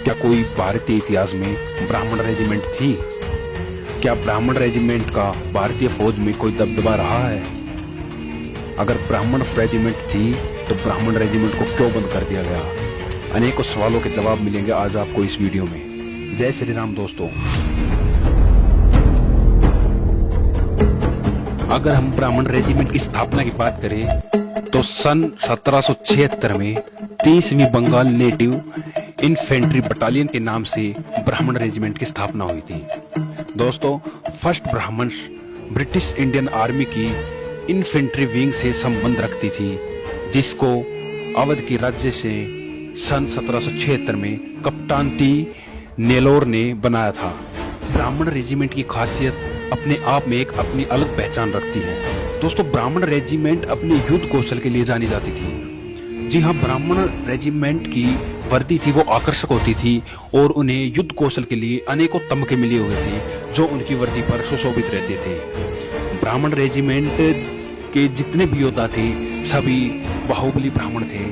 क्या कोई भारतीय इतिहास में ब्राह्मण रेजिमेंट थी? क्या ब्राह्मण रेजिमेंट का भारतीय फौज में कोई दबदबा रहा है? अगर ब्राह्मण रेजिमेंट थी तो ब्राह्मण रेजिमेंट को क्यों बंद कर दिया गया? अनेकों सवालों के जवाब मिलेंगे आज आपको इस वीडियो में। जय श्री राम दोस्तों। अगर हम ब्राह्मण रेजिमेंट की स्थापना की बात करें तो सन 1776 में 30वीं बंगाल नेटिव इन्फेंट्री बटालियन के नाम से ब्राह्मण रेजिमेंट की स्थापना हुई थी। दोस्तों, फर्स्ट ब्राह्मण ब्रिटिश इंडियन आर्मी की इन्फेंट्री विंग से संबंध रखती थी, जिसको अवध के राज्य से सन 1776 में कप्तान टी नेलोर ने बनाया था। ब्राह्मण रेजिमेंट की खासियत अपने आप में एक अपनी अलग पहचान रखती है। दोस्तों, ब्राह्मण रेजिमेंट अपने युद्ध कौशल के लिए जानी जाती थी। जी हाँ, ब्राह्मण रेजिमेंट की वर्दी थी वो आकर्षक होती थी और उन्हें युद्ध कौशल के लिए अनेकों तमगे मिले हुए थे जो उनकी वर्दी पर सुशोभित रहते थे। ब्राह्मण रेजिमेंट के जितने भी योद्धा थे सभी बाहुबली ब्राह्मण थे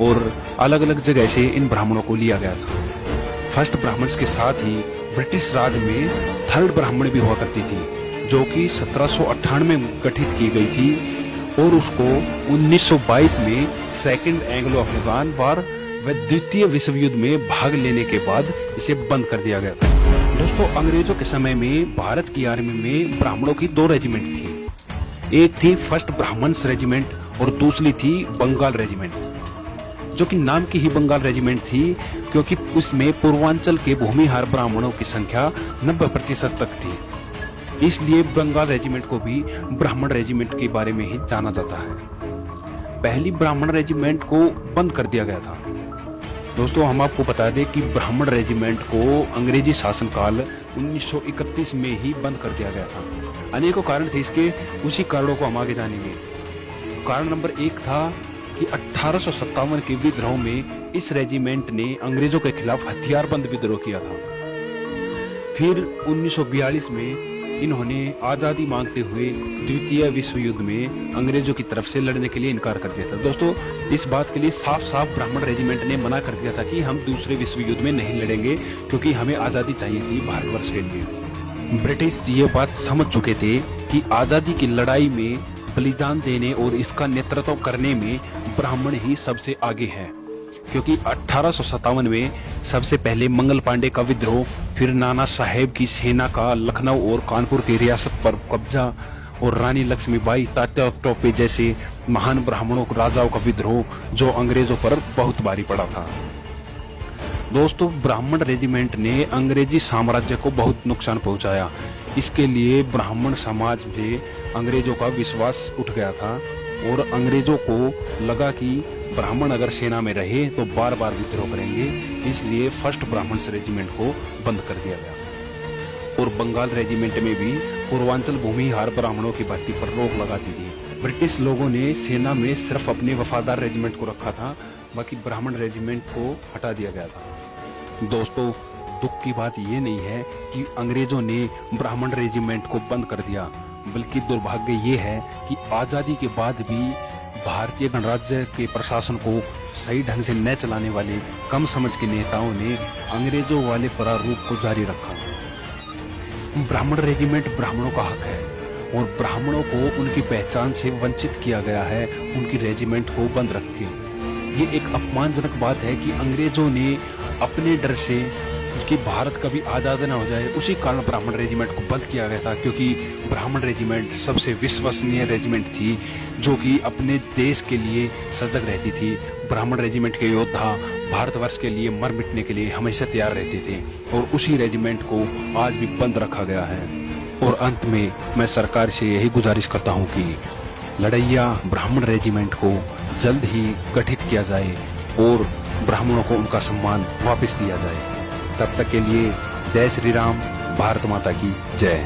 और अलग अलग जगह से इन ब्राह्मणों को लिया गया था। फर्स्ट ब्राह्मण्स के साथ ही ब्रिटिश राज में थर्ड ब्राह्मण भी हुआ करती थी, जो कि 1798 में गठित की गई थी और उसको 1922 में सेकेंड एंग्लो अफगान वार व द्वितीय विश्व युद्ध में भाग लेने के बाद इसे बंद कर दिया गया था। दोस्तों, अंग्रेजों के समय में भारत की आर्मी में ब्राह्मणों की दो रेजिमेंट थी। एक थी फर्स्ट ब्राह्मण्स रेजिमेंट और दूसरी थी बंगाल रेजिमेंट, जो कि नाम की ही बंगाल रेजिमेंट थी क्योंकि उसमें पूर्वांचल के भूमिहार ब्राह्मणों की संख्या 90% तक थी। इसलिए बंगाल रेजिमेंट को भी ब्राह्मण रेजिमेंट के बारे में ही जाना जाता है। पहली ब्राह्मण रेजिमेंट को बंद कर दिया गया था। दोस्तों, हम आपको बता दें कि ब्राह्मण रेजिमेंट को अंग्रेजी शासनकाल 1931 में ही बंद कर दिया गया था। अनेकों कारण थे इसके, उसी कारणों को हम आगे जानेंगे। कारण नंबर 1 था कि 1857 के विद्रोह में इस रेजिमेंट ने अंग्रेजों के खिलाफ हथियारबंद विद्रोह किया था। फिर 1942 में इन्होंने आजादी मांगते हुए द्वितीय विश्व युद्ध में अंग्रेजों की तरफ से लड़ने के लिए इनकार कर दिया था। दोस्तों, इस बात के लिए साफ साफ ब्राह्मण रेजिमेंट ने मना कर दिया था कि हम दूसरे विश्व युद्ध में नहीं लड़ेंगे क्योंकि हमें आजादी चाहिए थी भारतवर्ष के लिए। ब्रिटिश ये बात समझ चुके थे कि आजादी की लड़ाई में बलिदान देने और इसका नेतृत्व करने में ब्राह्मण ही सबसे आगे है, क्योंकि 1857 में सबसे पहले मंगल पांडे का विद्रोह, फिर नाना साहेब की सेना का लखनऊ और कानपुर की रियासत पर कब्जा और रानी लक्ष्मीबाई, तात्या टोपे जैसे महान ब्राह्मणों राजाओं का विद्रोह जो अंग्रेजों पर बहुत भारी पड़ा था। दोस्तों, ब्राह्मण रेजिमेंट ने अंग्रेजी साम्राज्य को बहुत नुकसान पहुंचाया। इसके लिए ब्राह्मण समाज में अंग्रेजों का विश्वास उठ गया था और अंग्रेजों को लगा कि ब्राह्मण अगर सेना में रहे तो बार बार विद्रोह करेंगे, इसलिए फर्स्ट ब्राह्मण्स रेजिमेंट को बंद कर दिया गया। और बंगाल रेजिमेंट में भी पूर्वांचल भूमिहार ब्राह्मणों की भर्ती पर रोक लगा दी थी। ब्रिटिश लोगों ने सेना में सिर्फ अपने वफादार रेजिमेंट को रखा था, बाकी ब्राह्मण रेजिमेंट को हटा दिया गया था। दोस्तों, दुख की बात ये नहीं है कि अंग्रेजों ने ब्राह्मण रेजिमेंट को बंद कर दिया, बल्कि दुर्भाग्य ये है कि आजादी के बाद भी भारतीय गणराज्य के प्रशासन को सही ढंग से न चलाने वाले कम समझ के नेताओं ने अंग्रेजों वाले प्रारूप को जारी रखा। ब्राह्मण रेजिमेंट ब्राह्मणों का हक है और ब्राह्मणों को उनकी पहचान से वंचित किया गया है उनकी रेजिमेंट को बंद रख के। ये एक अपमानजनक बात है कि अंग्रेजों ने अपने डर से कि भारत कभी आजाद ना हो जाए, उसी कारण ब्राह्मण रेजिमेंट को बंद किया गया था, क्योंकि ब्राह्मण रेजिमेंट सबसे विश्वसनीय रेजिमेंट थी जो कि अपने देश के लिए सजग रहती थी। ब्राह्मण रेजिमेंट के योद्धा भारतवर्ष के लिए मर मिटने के लिए हमेशा तैयार रहते थे और उसी रेजिमेंट को आज भी बंद रखा गया है। और अंत में मैं सरकार से यही गुजारिश करता हूँ कि लड़ैया ब्राह्मण रेजिमेंट को जल्द ही गठित किया जाए और ब्राह्मणों को उनका सम्मान वापस दिया जाए। तब तक के लिए जय श्री राम, भारत माता की जय।